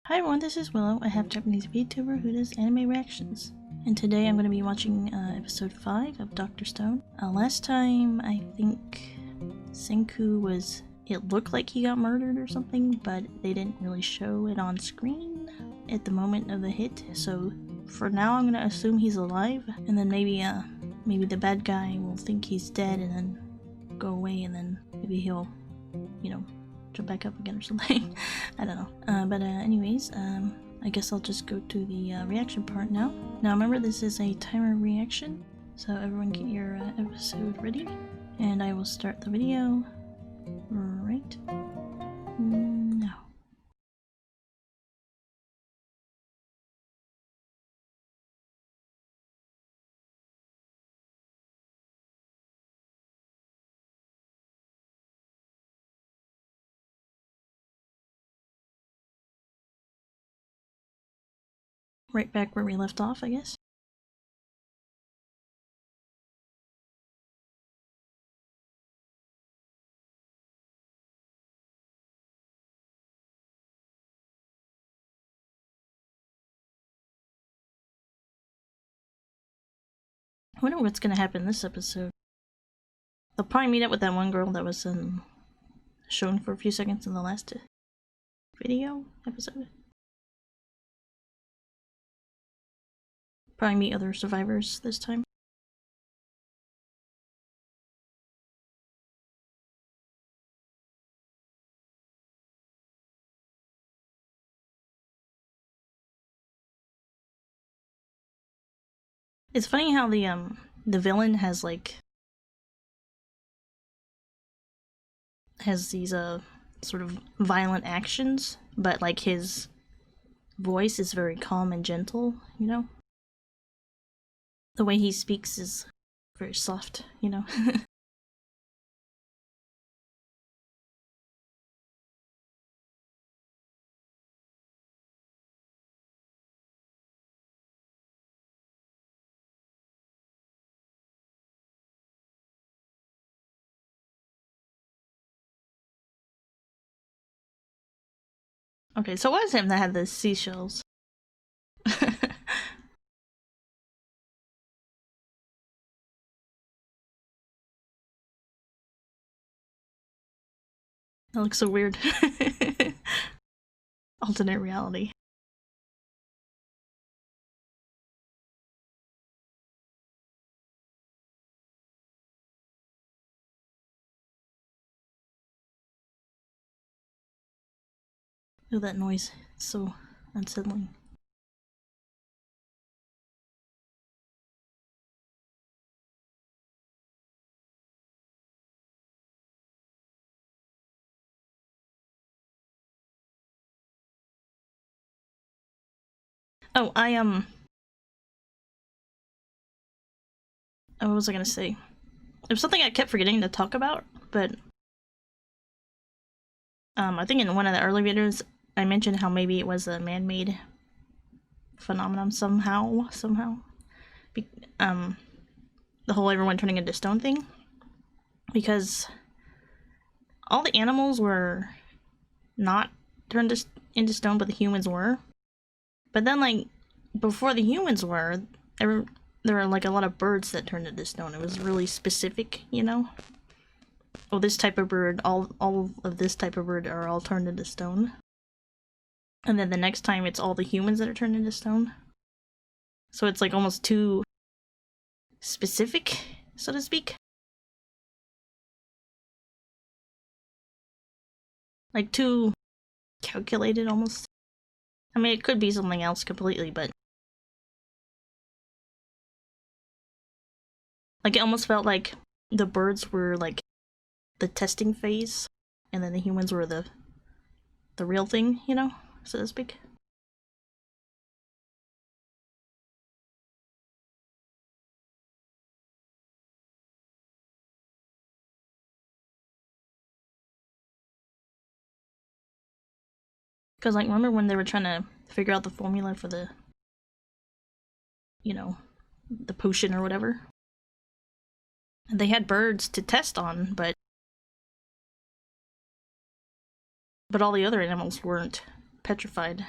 Hi everyone, this is Willow, a half-Japanese VTuber who does anime reactions. And today I'm going to be watching episode 5 of Dr. Stone. Last time, I think Senku was... it looked like he got murdered or something, but they didn't really show it on screen at the moment of the hit, so for now I'm going to assume he's alive, and then maybe the bad guy will think he's dead and then go away, and then maybe he'll, you know, jump back up again or something. I don't know. Anyways, I guess I'll just go to the reaction part now. Now remember, this is a timer reaction, so everyone get your episode ready, and I will start the video right now. Right back where we left off, I guess. I wonder what's gonna happen this episode. They'll probably meet up with that one girl that was shown for a few seconds in the last episode. Probably meet other survivors this time. It's funny how the villain has these sort of violent actions, but like his voice is very calm and gentle, you know? The way he speaks is very soft, you know? Okay, so it was him that had the seashells. That looks so weird. Alternate reality. Oh, that noise. It's so unsettling. Oh, what was I gonna say? It was something I kept forgetting to talk about, but I think in one of the early videos I mentioned how maybe it was a man-made phenomenon somehow. The whole everyone turning into stone thing, because all the animals were not turned into stone, but the humans were. But then, like, before the humans were, there were like a lot of birds that turned into stone. It was really specific, you know? Oh, this type of bird, all of this type of bird are all turned into stone. And then the next time it's all the humans that are turned into stone. So it's like almost too specific, so to speak. Like too calculated almost. I mean, it could be something else completely, but like it almost felt like the birds were like the testing phase, and then the humans were the real thing, you know, so to speak. Because, like, remember when they were trying to figure out the formula for the, you know, the potion or whatever? And they had birds to test on, but all the other animals weren't petrified.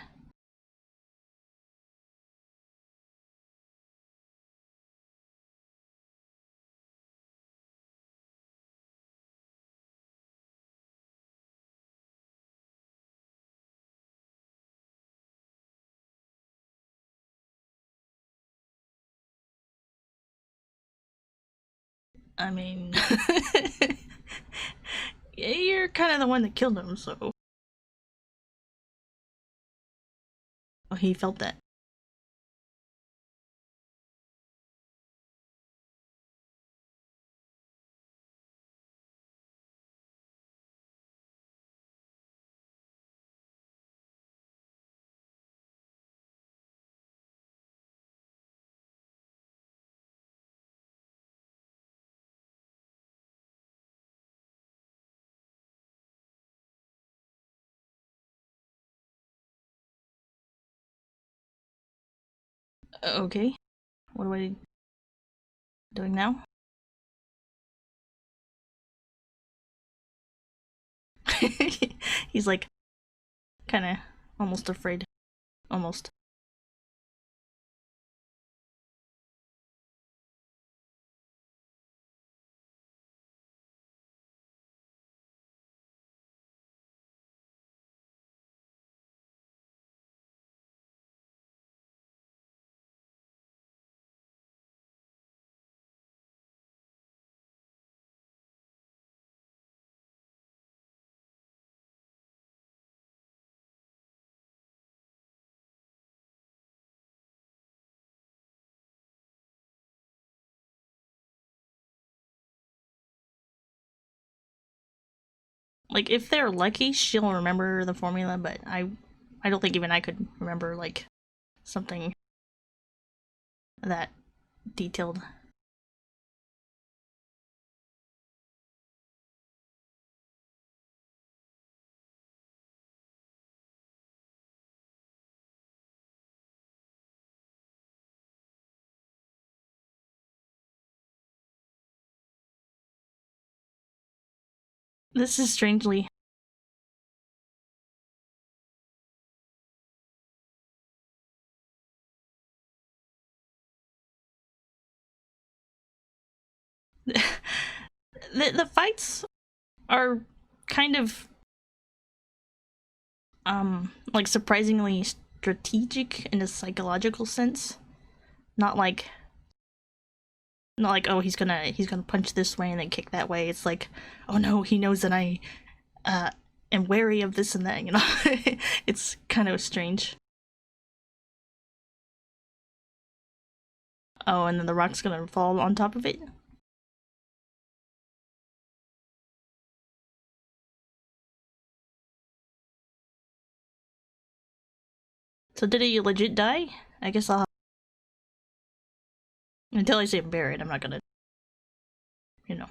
I mean, you're kind of the one that killed him, so. Oh, he felt that. Okay. What are we doing now? He's like, kinda almost afraid. Almost. Like, if they're lucky, she'll remember the formula, but I don't think even I could remember, like, something that detailed. This is strangely. The fights are kind of like surprisingly strategic in a psychological sense. Not like oh he's gonna punch this way and then kick that way. It's like, oh no, he knows that I am wary of this and that, you know. It's kind of strange. Oh, and then the rock's gonna fall on top of it. So did he legit die? I guess I'll until I see him buried, I'm not gonna, you know.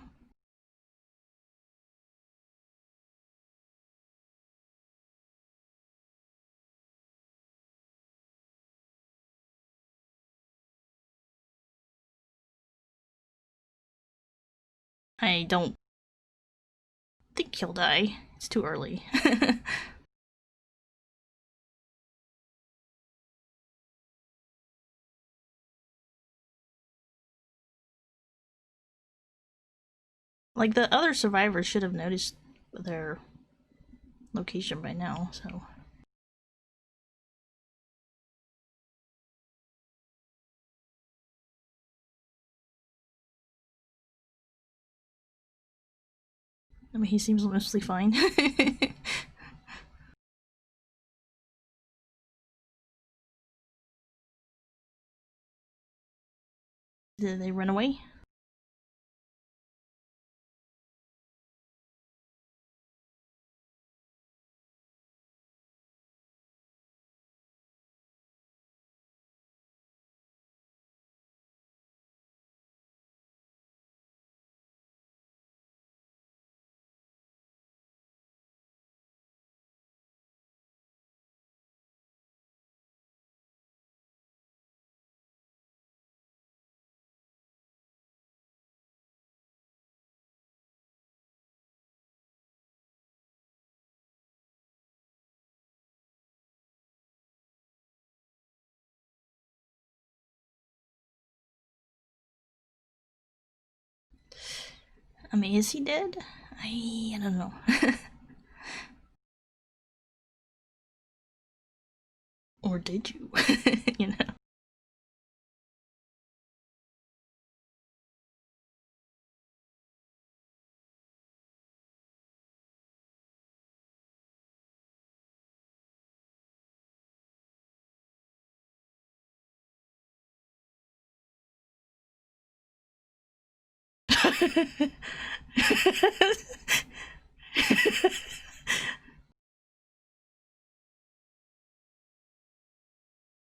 I don't think he'll die. It's too early. Like, the other survivors should have noticed their location by now, so. I mean, he seems mostly fine. Did they run away? I mean, is he dead? I don't know. Or did you? You know?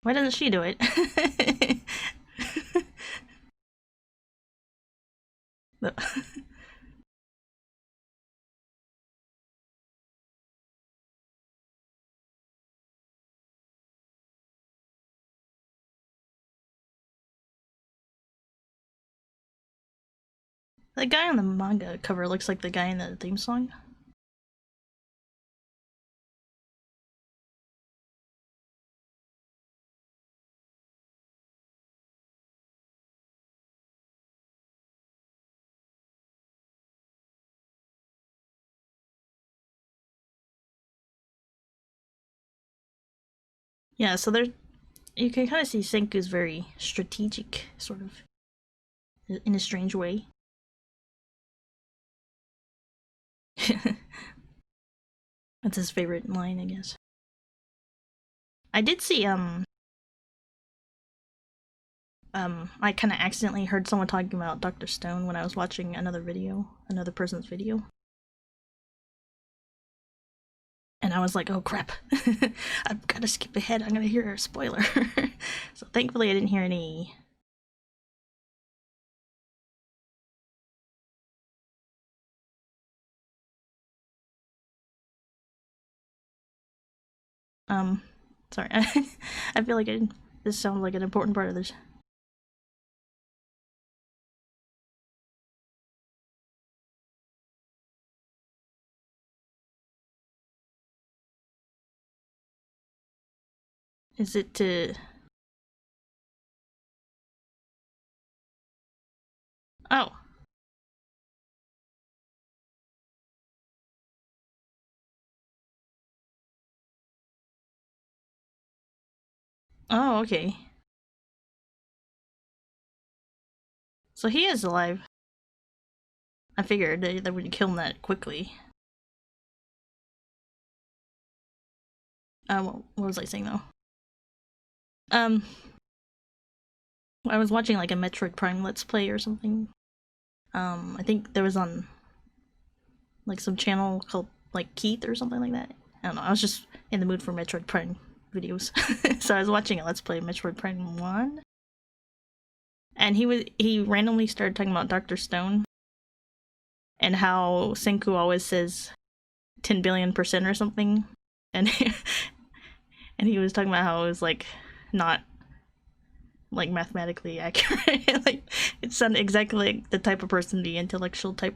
Why doesn't she do it? No. The guy on the manga cover looks like the guy in the theme song. Yeah, so there, you can kind of see Senku's very strategic, sort of, in a strange way. That's his favorite line, I guess. I did see, I kind of accidentally heard someone talking about Dr. Stone when I was watching another person's video. And I was like, oh crap, I've got to skip ahead, I'm gonna hear a spoiler. So thankfully I didn't hear any. Sorry, I feel like this sounds like an important part of this. Is it to... Oh. Oh, okay. So he is alive. I figured they would kill him that quickly. What was I saying though? I was watching like a Metroid Prime Let's Play or something. I think there was on like some channel called like Keith or something like that. I don't know, I was just in the mood for Metroid Prime videos. So I was watching a Let's Play Metroid Prime 1. And he randomly started talking about Dr. Stone. And how Senku always says 10 billion% or something. And he was talking about how it was like not like mathematically accurate. Like it sounded exactly like the type of person, the intellectual type,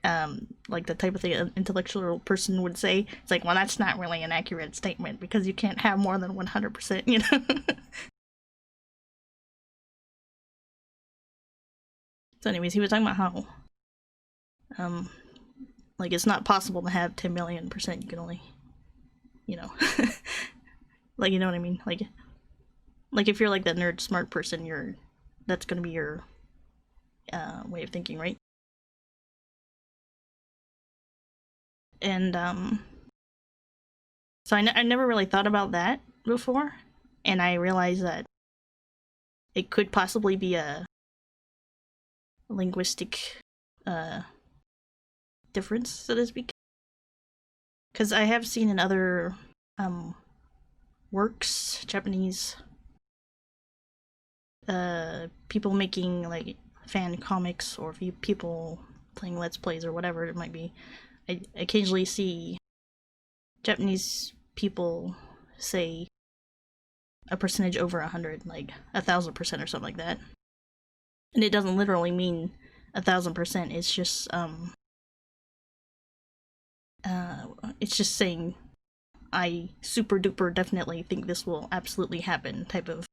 like the type of thing an intellectual person would say. It's like, well, that's not really an accurate statement because you can't have more than 100%, you know. So anyways, he was talking about how like it's not possible to have 10 million%. You can only, you know, like, you know what I mean? Like if you're like the nerd smart person, that's gonna be your way of thinking, right? And so I never really thought about that before, and I realized that it could possibly be a linguistic difference, so to speak. Because I have seen in other works, Japanese people making like fan comics or people playing Let's Plays or whatever it might be, I occasionally see Japanese people say a percentage over 100, like 1,000% or something like that. And it doesn't literally mean 1,000%, it's just saying, I super duper definitely think this will absolutely happen type of,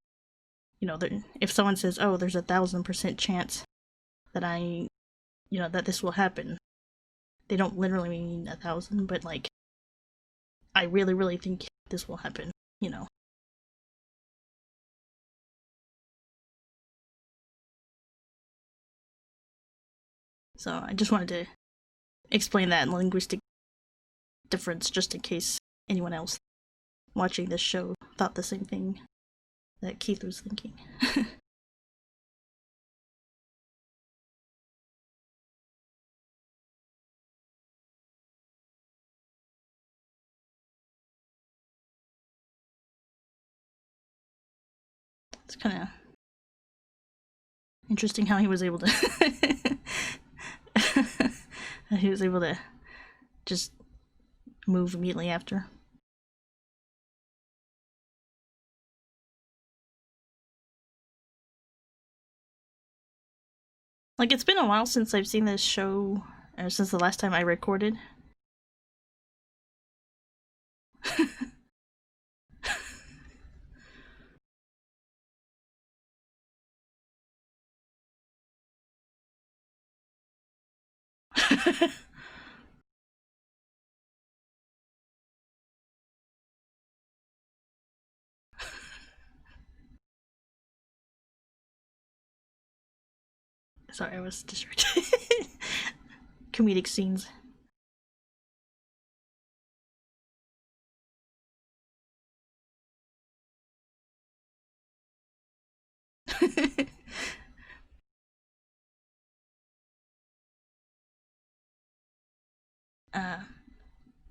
you know, if someone says, oh, there's 1,000% chance that that this will happen, they don't literally mean 1,000, but like, I really, really think this will happen, you know. So I just wanted to explain that linguistic difference just in case anyone else watching this show thought the same thing that Keith was thinking. It's kind of interesting how he was able to he was able to just move immediately after. Like, it's been a while since I've seen this show, or since the last time I recorded. Sorry, I was distracted. Comedic scenes.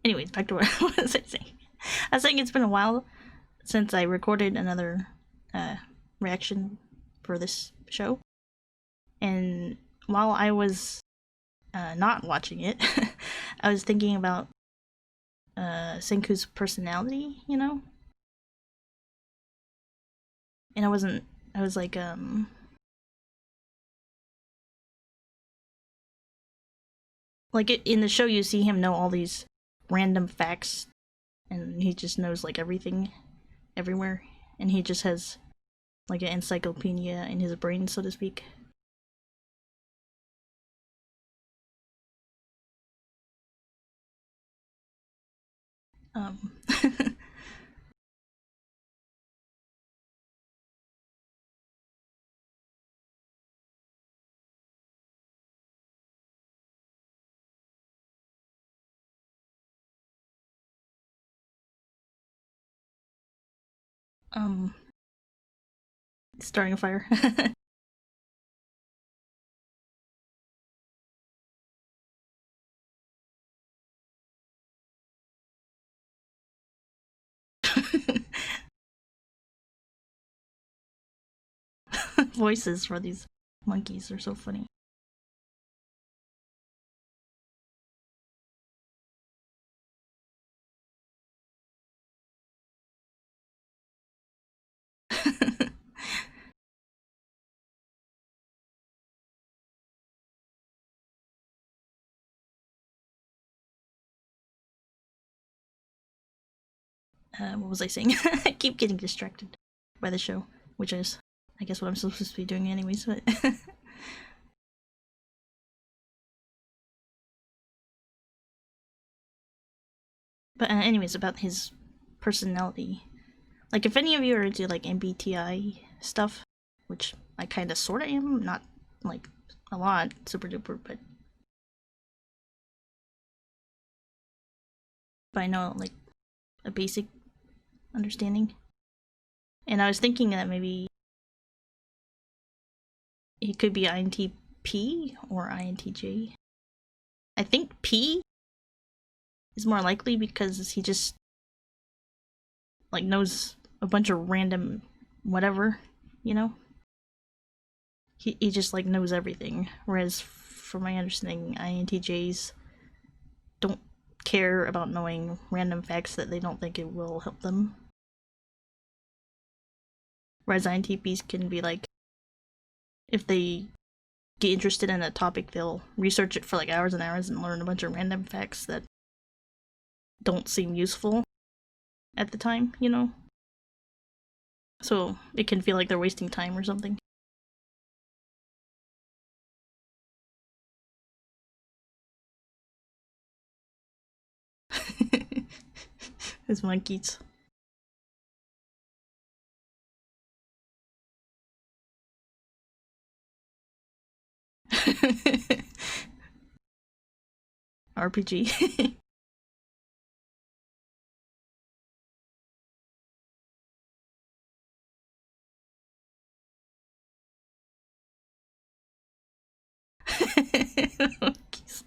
Anyways, back to what was I saying? I was saying it's been a while since I recorded another reaction for this show. And while I was not watching it, I was thinking about Senku's personality, you know? And I was like, like in the show you see him know all these random facts, and he just knows like everything, everywhere, and he just has like an encyclopedia in his brain, so to speak. Starting a fire. Voices for these monkeys are so funny. What was I saying? I keep getting distracted by the show, which is, I guess, what I'm supposed to be doing anyways, but... But anyways, about his personality. Like, if any of you are into, like, MBTI stuff, which I kinda sorta am, not, like, a lot, super duper, but I know, like, a basic understanding. And I was thinking that maybe it could be INTP or INTJ. I think P is more likely because he just like knows a bunch of random whatever, you know? He just like knows everything. Whereas from my understanding, INTJs don't care about knowing random facts that they don't think it will help them. Whereas INTPs can be like, if they get interested in a topic, they'll research it for like hours and hours and learn a bunch of random facts that don't seem useful at the time, you know? So it can feel like they're wasting time or something. His monkeys. RPG. Monkeys.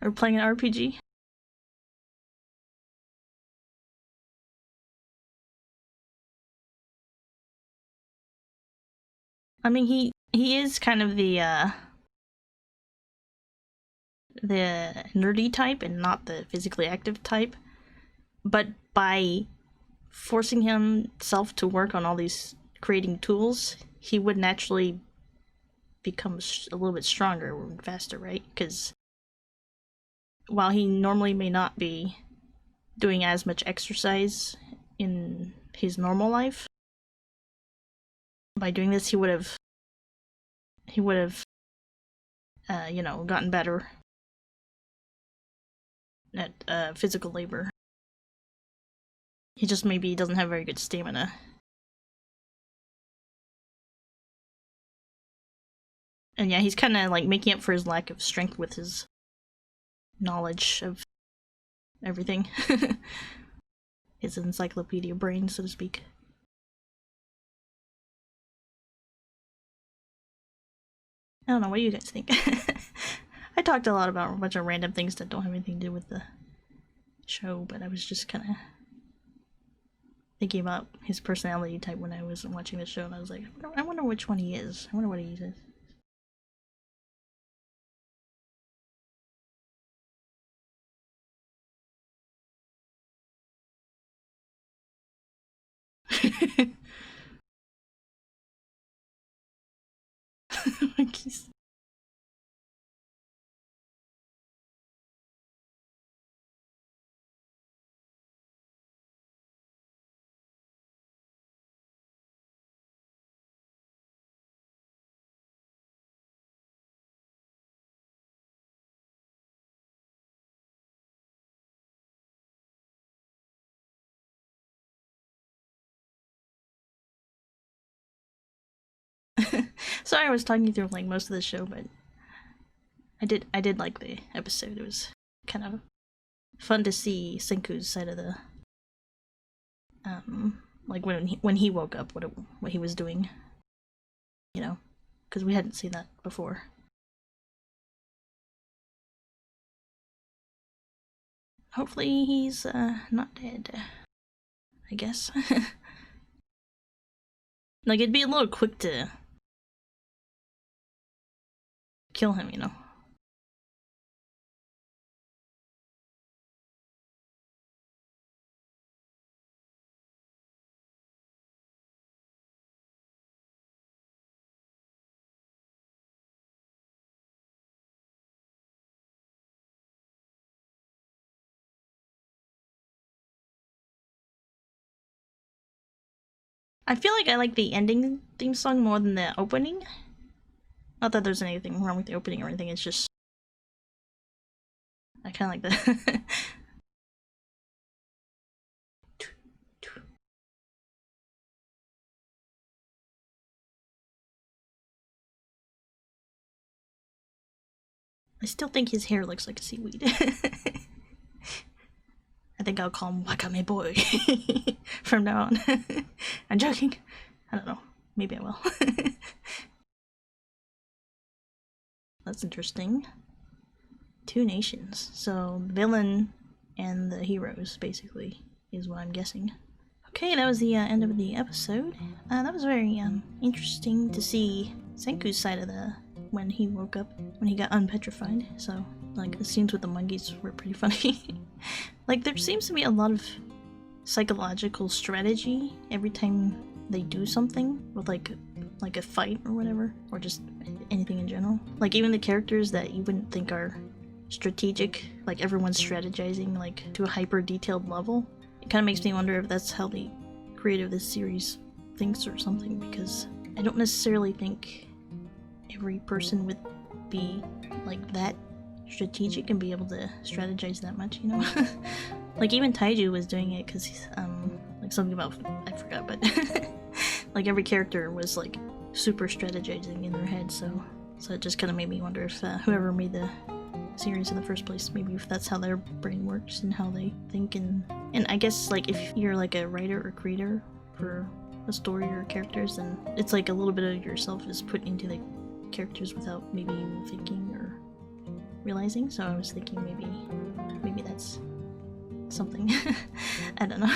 Or playing an RPG. I mean, he is kind of the nerdy type and not the physically active type, but by forcing himself to work on all these creating tools, he would naturally become a little bit stronger and faster, right? Because while he normally may not be doing as much exercise in his normal life, by doing this he would have you know, gotten better at physical labor. He just maybe doesn't have very good stamina. And yeah, he's kind of like making up for his lack of strength with his knowledge of everything. His encyclopedia brain, so to speak. I don't know, what do you guys think? I talked a lot about a bunch of random things that don't have anything to do with the show, but I was just kind of thinking about his personality type when I was watching the show, and I was like, I wonder which one he is. I wonder what he is. Monkeys. Sorry, I was talking through like most of the show, but I did like the episode. It was kind of fun to see Senku's side of the like when he woke up, what he was doing, you know, because we hadn't seen that before. Hopefully he's not dead, I guess. Like, it'd be a little quick to kill him, you know. I feel like I like the ending theme song more than the opening. Not that there's anything wrong with the opening or anything, it's just I kind of like that. I still think his hair looks like a seaweed. I think I'll call him Wakame Boy from now on. I'm joking. I don't know. Maybe I will. That's interesting. Two nations. So the villain and the heroes, basically, is what I'm guessing. Okay, that was the end of the episode. That was very interesting to see Senku's side of the when he woke up, when he got unpetrified. So, like, the scenes with the monkeys were pretty funny. Like, there seems to be a lot of psychological strategy every time they do something with like a fight or whatever, or just anything in general. Like, even the characters that you wouldn't think are strategic, like everyone's strategizing like to a hyper detailed level. It kind of makes me wonder if that's how the creator of this series thinks or something, because I don't necessarily think every person would be like that strategic and be able to strategize that much, you know? Like, even Taiju was doing it because he's like something about, I forgot, but like every character was like super strategizing in their head, so it just kind of made me wonder if whoever made the series in the first place, maybe if that's how their brain works and how they think. And I guess, like, if you're like a writer or creator for a story or characters, then it's like a little bit of yourself is put into the characters without maybe you thinking or realizing, so I was thinking maybe that's something. I don't know.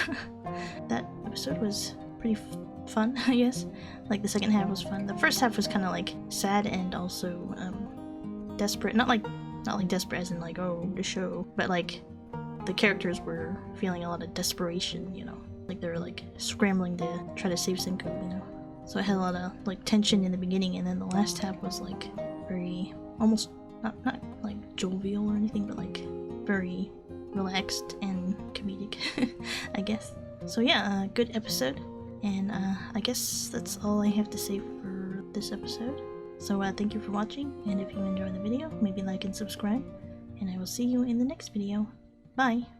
That episode was pretty fun, I guess. Like the second half was fun. The first half was kind of like sad and also desperate. Not like desperate as in like, oh, the show, but like the characters were feeling a lot of desperation, you know, like they were like scrambling to try to save Senku, you know. So it had a lot of like tension in the beginning, and then the last half was like very almost not like jovial or anything, but like very relaxed and comedic, I guess. So yeah, good episode, and I guess that's all I have to say for this episode. So thank you for watching, and if you enjoyed the video, maybe like and subscribe, and I will see you in the next video. Bye!